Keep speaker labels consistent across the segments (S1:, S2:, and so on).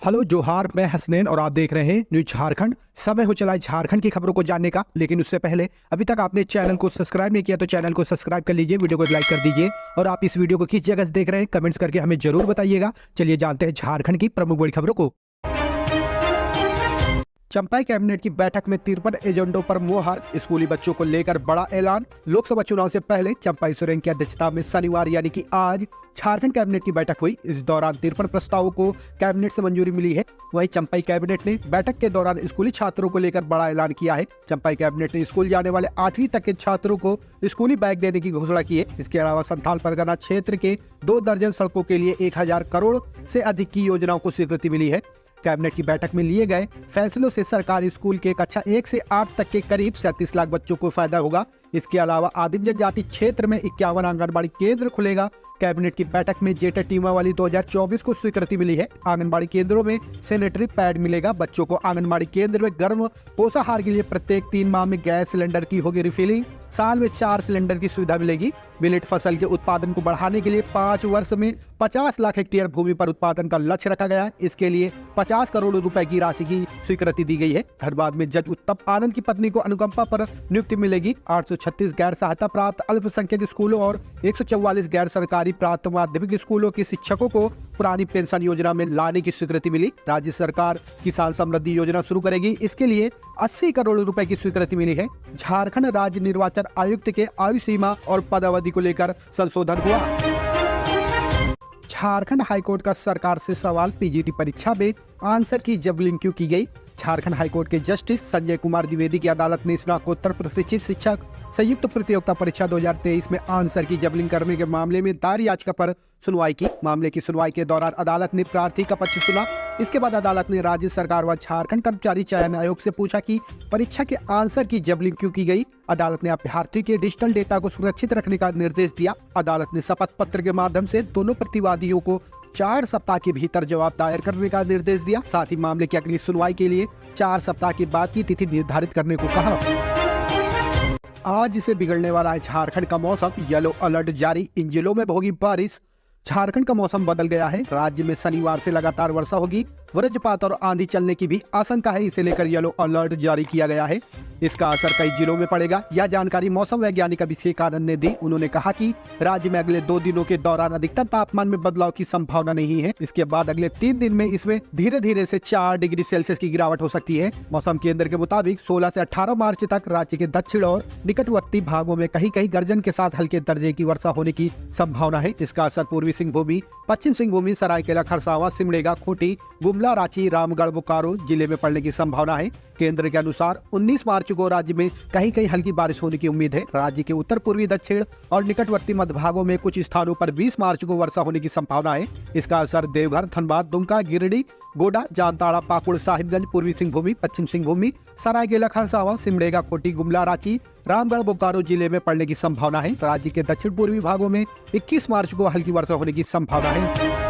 S1: Hello जोहार, मैं हसनैन और आप देख रहे हैं न्यूज झारखंड। समय हो चला है झारखंड की खबरों को जानने का, लेकिन उससे पहले अभी तक आपने चैनल को सब्सक्राइब नहीं किया तो चैनल को सब्सक्राइब कर लीजिए, वीडियो को लाइक कर दीजिए और आप इस वीडियो को किस जगह से देख रहे हैं कमेंट्स करके हमें जरूर बताइएगा। चलिए जानते हैं झारखंड की प्रमुख बड़ी खबरों को। चंपाई कैबिनेट की बैठक में 53 एजेंडों पर मोहर, स्कूली बच्चों को लेकर बड़ा ऐलान। लोकसभा चुनाव से पहले चंपाई सोरेन की अध्यक्षता में शनिवार यानी कि आज झारखंड कैबिनेट की बैठक हुई। इस दौरान 53 प्रस्तावों को कैबिनेट से मंजूरी मिली है। वहीं चंपाई कैबिनेट ने बैठक के दौरान स्कूली छात्रों को लेकर बड़ा ऐलान किया है। चंपाई कैबिनेट ने स्कूल जाने वाले 8वीं तक के छात्रों को स्कूली बैग देने की घोषणा की है। इसके अलावा संथाल परगना क्षेत्र के 2 दर्जन सड़कों के लिए 1000 करोड़ से अधिक की योजनाओं को स्वीकृति मिली है। कैबिनेट की बैठक में लिए गए फैसलों से सरकारी स्कूल के कक्षा 1 से 8 तक के करीब 37 लाख बच्चों को फायदा होगा। इसके अलावा आदिम जनजाति क्षेत्र में 51 आंगनबाड़ी केंद्र खुलेगा। कैबिनेट की बैठक में जेटर टीमावली 2024 को स्वीकृति मिली है। आंगनबाड़ी केंद्रों में सैनिटरी पैड मिलेगा। बच्चों को आंगनबाड़ी केंद्र में गर्म पोषाहार के लिए प्रत्येक 3 माह में गैस सिलेंडर की होगी रिफिलिंग। साल में 4 सिलेंडर की सुविधा मिलेगी। मिलेट फसल के उत्पादन को बढ़ाने के लिए 5 वर्ष में 50 लाख हेक्टेयर भूमि पर उत्पादन का लक्ष्य रखा गया है। इसके लिए 50 करोड़ रुपए की राशि की स्वीकृति दी गई है। धनबाद में जज उत्तम आनंद की पत्नी को अनुकंपा पर नियुक्ति मिलेगी। 836 गैर सहायता प्राप्त अल्पसंख्यक स्कूलों और 144 गैर सरकारी प्राप्त माध्यमिक स्कूलों के शिक्षकों को पुरानी पेंशन योजना में लाने की स्वीकृति मिली। राज्य सरकार किसान समृद्धि योजना शुरू करेगी। इसके लिए 80 करोड़ रुपए की स्वीकृति मिली है। झारखंड राज्य निर्वाचन आयुक्त के आयु सीमा और पदावधि को लेकर संशोधन हुआ। झारखंड हाईकोर्ट का सरकार से सवाल, पीजीटी परीक्षा में आंसर की जबलिंग क्यों की गई। झारखंड हाईकोर्ट के जस्टिस संजय कुमार द्विवेदी की अदालत ने स्नातकोत्तर प्रशिक्षित शिक्षक संयुक्त प्रतियोगिता परीक्षा 2023 में आंसर की जबलिंग करने के मामले में दायर याचिका पर सुनवाई की। मामले की सुनवाई के दौरान अदालत ने प्रार्थी का पक्ष सुना। इसके बाद अदालत ने राज्य सरकार व झारखंड कर्मचारी चयन आयोग से पूछा कि परीक्षा के आंसर की जबलिंग क्यों की गई। अदालत ने अभ्यर्थी के डिजिटल डेटा को सुरक्षित रखने का निर्देश दिया। अदालत ने शपथ पत्र के माध्यम से दोनों प्रतिवादियों को 4 सप्ताह के भीतर जवाब दायर करने का निर्देश दिया। साथ ही मामले की अगली सुनवाई के लिए 4 सप्ताह के बाद की तिथि निर्धारित करने को कहा। आज से बिगड़ने वाला है झारखंड का मौसम, येलो अलर्ट जारी। इन जिलों में होगी बारिश। झारखंड का मौसम बदल गया है। राज्य में शनिवार से लगातार वर्षा होगी। वज्रपात और आंधी चलने की भी आशंका है। इसे लेकर येलो अलर्ट जारी किया गया है। इसका असर कई जिलों में पड़ेगा। यह जानकारी मौसम वैज्ञानिक अभिषेक आनंद ने दी। उन्होंने कहा कि राज्य में अगले 2 दिनों के दौरान अधिकतम तापमान में बदलाव की संभावना नहीं है। इसके बाद अगले 3 दिन में इसमें धीरे धीरे से 4 डिग्री सेल्सियस की गिरावट हो सकती है। मौसम केंद्र के मुताबिक 16 से 18 मार्च तक राज्य के दक्षिण और निकटवर्ती भागों में कहीं कहीं गर्जन के साथ हल्के दर्जे की वर्षा होने की संभावना है। इसका असर पूर्वी सिंहभूमि, पश्चिम सिंहभूमि, सरायकेला खरसावां, सिमडेगा, खूंटी, गुमला, रांची, रामगढ़, बोकारो जिले में पड़ने की संभावना है। केंद्र के अनुसार 19 मार्च को राज्य में कहीं कहीं हल्की बारिश होने की उम्मीद है। राज्य के उत्तर पूर्वी, दक्षिण और निकटवर्ती मध्य भागों में कुछ स्थानों पर 20 मार्च को वर्षा होने की संभावना है। इसका असर देवघर, धनबाद, दुमका, गिरिडीह, गोड्डा, जामताड़ा, पाकुड़, साहिबगंज, पूर्वी सिंहभूमि, पश्चिम सिंहभूमि, सरायकेला खरसावां, सिमडेगा, खूंटी, गुमला, रांची, रामगढ़, बोकारो जिले में पड़ने की संभावना है। राज्य के दक्षिण पूर्वी भागों में 21 मार्च को हल्की वर्षा होने की संभावना है।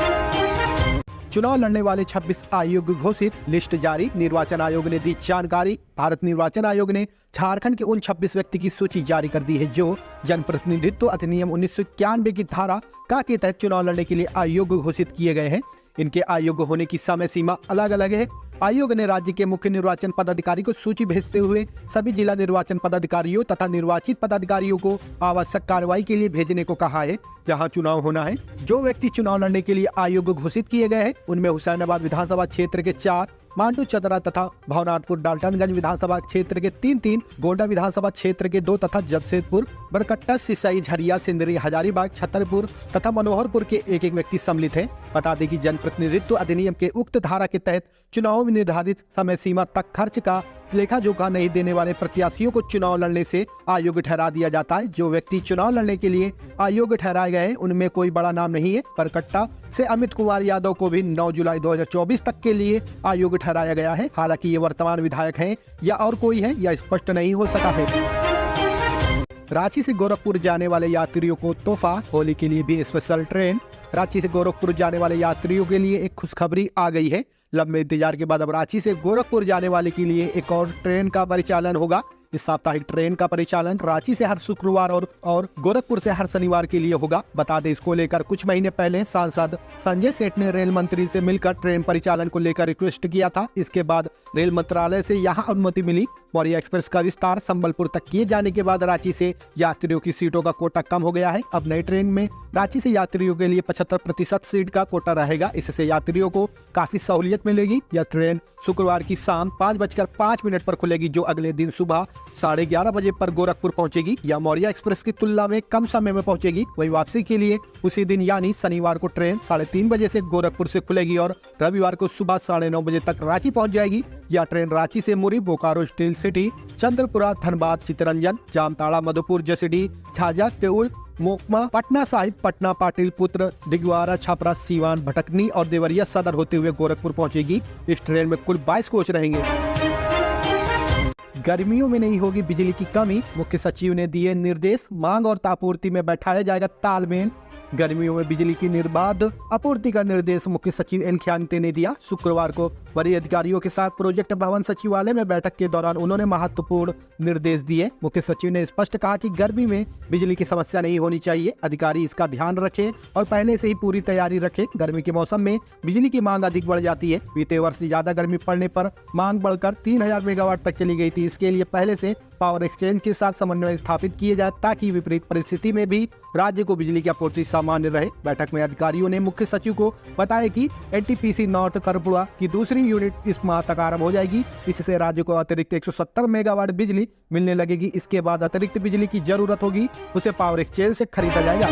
S1: चुनाव लड़ने वाले 26 आयोग घोषित, लिस्ट जारी। निर्वाचन आयोग ने दी जानकारी। भारत निर्वाचन आयोग ने झारखंड के उन 26 व्यक्ति की सूची जारी कर दी है जो जनप्रतिनिधित्व अधिनियम 1991 की धारा का के तहत चुनाव लड़ने के लिए आयोग घोषित किए गए हैं। इनके आयोग होने की समय सीमा अलग अलग है। आयोग ने राज्य के मुख्य निर्वाचन पदाधिकारी को सूची भेजते हुए सभी जिला निर्वाचन पदाधिकारियों तथा निर्वाचित पदाधिकारियों को आवश्यक कार्रवाई के लिए भेजने को कहा है जहां चुनाव होना है। जो व्यक्ति चुनाव लड़ने के लिए आयोग घोषित किए गए हैं उनमें हुसैनाबाद विधानसभा क्षेत्र के 4, मांडू, चतरा तथा भवनाथपुर, डाल्टनगंज विधानसभा क्षेत्र के 3, गोंडा विधानसभा क्षेत्र के 2 तथा जमशेदपुर, बरकट्टा, सिसई, झरिया, सिंदरी, हजारीबाग, छतरपुर तथा मनोहरपुर के 1 व्यक्ति सम्मिलित हैं। बता दें कि जनप्रतिनिधित्व अधिनियम के उक्त धारा के तहत चुनाव में निर्धारित समय सीमा तक खर्च का लेखा जोखा नहीं देने वाले प्रत्याशियों को चुनाव लड़ने से अयोग्य ठहरा दिया जाता है। जो व्यक्ति चुनाव लड़ने के लिए अयोग्य ठहराए गए हैं उनमें कोई बड़ा नाम नहीं है। बरकट्टा से अमित कुमार यादव को भी 9 जुलाई 2024 तक के लिए अयोग्य ठहराया गया है। हालांकि ये वर्तमान विधायक हैं या और कोई है यह स्पष्ट नहीं हो सका है। रांची से गोरखपुर जाने वाले यात्रियों को तोहफा, होली के लिए भी स्पेशल ट्रेन। रांची से गोरखपुर जाने वाले यात्रियों के लिए एक खुशखबरी आ गई है। लंबे इंतजार के बाद अब रांची से गोरखपुर जाने वाले के लिए एक और ट्रेन का परिचालन होगा। इस साप्ताहिक ट्रेन का परिचालन रांची से हर शुक्रवार और गोरखपुर से हर शनिवार के लिए होगा। बता दें, इसको लेकर कुछ महीने पहले सांसद संजय सेठ ने रेल मंत्री से मिलकर ट्रेन परिचालन को लेकर रिक्वेस्ट किया था। इसके बाद रेल मंत्रालय से यहां अनुमति मिली। मौर्य एक्सप्रेस का विस्तार संबलपुर तक किए जाने के बाद रांची से यात्रियों की सीटों का कोटा कम हो गया है। अब नई ट्रेन में रांची से यात्रियों के लिए 75% सीट का कोटा रहेगा। इससे यात्रियों को काफी सहूलियत मिलेगी। यह ट्रेन शुक्रवार की शाम 5:05 पर खुलेगी, जो अगले दिन सुबह 11:30 बजे पर गोरखपुर पहुंचेगी। यह मौर्य एक्सप्रेस की तुलना में कम समय में पहुंचेगी। वही वापसी के लिए उसी दिन यानी शनिवार को ट्रेन 3:30 बजे से गोरखपुर से खुलेगी और रविवार को सुबह 9:30 बजे तक रांची पहुंच जाएगी। यह ट्रेन रांची से मुरी, बोकारो स्टील सिटी, चंद्रपुरा, धनबाद, चितरंजन, जामताड़ा, मधुपुर, जसीडीह, झाझा, केउल, मोकमा, पटना साहिब, पटना, पाटिलपुत्र, दिगवारा, छपरा, सीवान, भटकनी और देवरिया सदर होते हुए गोरखपुर पहुंचेगी। इस ट्रेन में कुल 22 कोच रहेंगे। गर्मियों में नहीं होगी बिजली की कमी, मुख्य सचिव ने दिए निर्देश। मांग और आपूर्ति में बैठाया जाएगा तालमेल। गर्मियों में बिजली की निर्बाध आपूर्ति का निर्देश मुख्य सचिव एल ख्यांग्ते ने दिया। शुक्रवार को वरीय अधिकारियों के साथ प्रोजेक्ट भवन सचिवालय में बैठक के दौरान उन्होंने महत्वपूर्ण निर्देश दिए। मुख्य सचिव ने स्पष्ट कहा कि गर्मी में बिजली की समस्या नहीं होनी चाहिए। अधिकारी इसका ध्यान रखें और पहले से ही पूरी तैयारी रखें। गर्मी के मौसम में बिजली की मांग अधिक बढ़ जाती है। बीते वर्ष ज्यादा गर्मी पड़ने पर मांग बढ़कर 3000 मेगावाट तक चली गई थी। इसके लिए पहले से पावर एक्सचेंज के साथ समन्वय स्थापित किए जाए ताकि विपरीत परिस्थिति में भी राज्य को बिजली की आपूर्ति सामान्य रहे। बैठक में अधिकारियों ने मुख्य सचिव को बताया कि एनटीपीसी नॉर्थ करपुड़ा की दूसरी यूनिट इस माह तक आरंभ हो जाएगी। इससे राज्य को अतिरिक्त 170 मेगावाट बिजली मिलने लगेगी। इसके बाद अतिरिक्त बिजली की जरूरत होगी, उसे पावर एक्सचेंज से खरीदा जाएगा।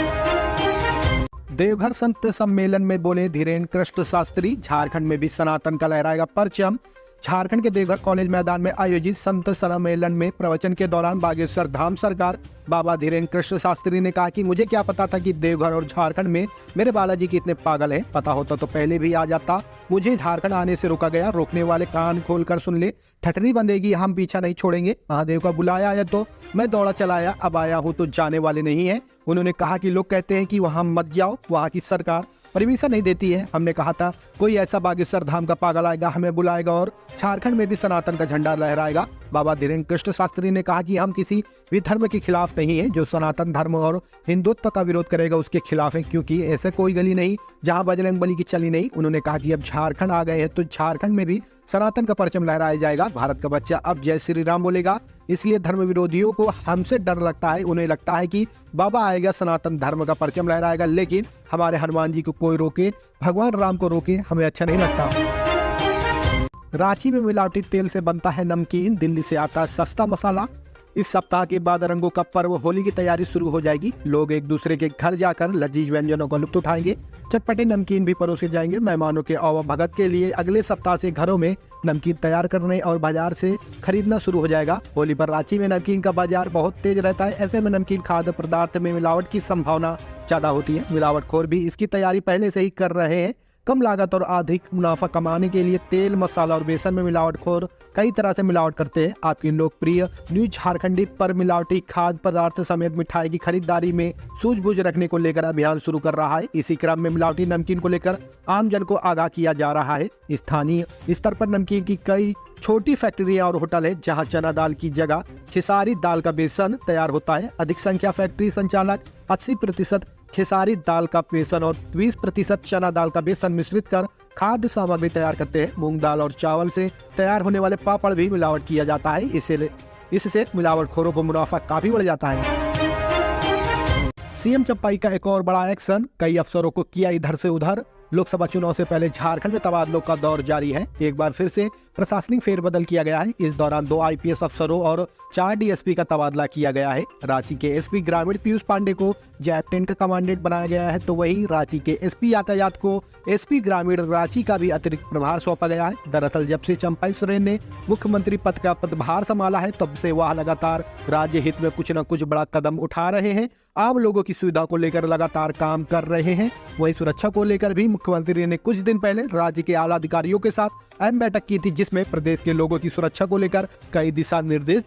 S1: देवघर संत सम्मेलन में बोले धीरेन्द्र कृष्ण शास्त्री, झारखंड में भी सनातन का लहराएगा परचम। झारखंड के देवघर कॉलेज मैदान में आयोजित संत सम्मेलन में प्रवचन के दौरान बागेश्वर धाम सरकार बाबा धीरेन्द्र कृष्ण शास्त्री ने कहा कि मुझे क्या पता था कि देवघर और झारखंड में मेरे बालाजी कितने पागल हैं। पता होता तो पहले भी आ जाता। मुझे झारखंड आने से रोका गया। रोकने वाले कान खोलकर सुन ले, ठटरी बंधेगी, हम पीछा नहीं छोड़ेंगे। महादेव का बुलाया है तो मैं दौड़ा चलाया, अब आया हूँ तो जाने वाले नहीं है। उन्होंने कहा कि लोग कहते हैं कि वहाँ मत जाओ, वहाँ की सरकार परमिशन नहीं देती है। हमने कहा था कोई ऐसा बागेश्वर धाम का पागल आएगा, हमें बुलाएगा और झारखंड में भी सनातन का झंडा लहराएगा। बाबा धीरेन्द्र कृष्ण शास्त्री ने कहा कि हम किसी भी धर्म के खिलाफ नहीं है। जो सनातन धर्म और हिंदुत्व का विरोध करेगा उसके खिलाफ है, क्योंकि ऐसे कोई गली नहीं जहां बजरंगबली की चली नहीं। उन्होंने कहा कि अब झारखंड आ गए हैं तो झारखंड में भी सनातन का परचम लहराया जाएगा। भारत का बच्चा अब जय श्री राम बोलेगा, इसलिए धर्म विरोधियों को हमसे डर लगता है। उन्हें लगता है कि बाबा आएगा, सनातन धर्म का परचम लहराएगा, लेकिन हमारे हनुमान जी को कोई रोके, भगवान राम को रोके, हमें अच्छा नहीं लगता। रांची में मिलावटी तेल से बनता है नमकीन, दिल्ली से आता है सस्ता मसाला। इस सप्ताह के बाद रंगों का पर्व होली की तैयारी शुरू हो जाएगी। लोग एक दूसरे के घर जाकर लजीज व्यंजनों का लुत्फ उठाएंगे। चटपटे नमकीन भी परोसे जाएंगे। मेहमानों के आवाभगत के लिए अगले सप्ताह से घरों में नमकीन तैयार करने और बाजार से खरीदना शुरू हो जाएगा। होली पर रांची में नमकीन का बाजार बहुत तेज रहता है। ऐसे में नमकीन खाद्य पदार्थ में मिलावट की संभावना ज्यादा होती है। मिलावटखोर भी इसकी तैयारी पहले से ही कर रहे हैं। कम लागत और अधिक मुनाफा कमाने के लिए तेल, मसाला और बेसन में मिलावटखोर कई तरह से मिलावट करते हैं। आपकी लोकप्रिय न्यूज झारखंडी पर मिलावटी खाद्य पदार्थ समेत मिठाई की खरीदारी में सूझबूझ रखने को लेकर अभियान शुरू कर रहा है। इसी क्रम में मिलावटी नमकीन को लेकर आम जन को आगाह किया जा रहा है। स्थानीय स्तर पर नमकीन की कई छोटी फैक्ट्रियां और होटल है जहां चना दाल की जगह खेसारी दाल का बेसन तैयार होता है। अधिक संख्या फैक्ट्री संचालक 80% खेसारी दाल का बेसन और 20% चना दाल का बेसन मिश्रित कर खाद्य सामग्री तैयार करते हैं। मूंग दाल और चावल से तैयार होने वाले पापड़ भी मिलावट किया जाता है। इससे मिलावटखोरों को मुनाफा काफी बढ़ जाता है। सीएम चंपाई का एक और बड़ा एक्शन, कई अफसरों को किया इधर से उधर। लोकसभा चुनाव से पहले झारखंड में तबादलों का दौर जारी है। एक बार फिर से प्रशासनिक फेरबदल किया गया है। इस दौरान 2 आईपीएस अफसरों और 4 डीएसपी का तबादला किया गया है। रांची के एसपी ग्रामीण पीयूष पांडे को जैप-10 का कमांडेंट बनाया गया है, तो वहीं रांची के एसपी यातायात को एसपी ग्रामीण रांची का भी अतिरिक्त प्रभार सौंपा गया है। दरअसल जब से चंपाई सोरेन ने मुख्यमंत्री पद का पदभार संभाला है, तब से वह लगातार राज्य हित में कुछ न कुछ बड़ा कदम उठा रहे हैं। आम लोगों की सुविधा को लेकर लगातार काम कर रहे हैं। वहीं सुरक्षा को लेकर भी मुख्यमंत्री ने कुछ दिन पहले राज्य के आला अधिकारियों के साथ अहम बैठक की थी, जिसमें प्रदेश के लोगों की सुरक्षा को लेकर कई दिशा निर्देश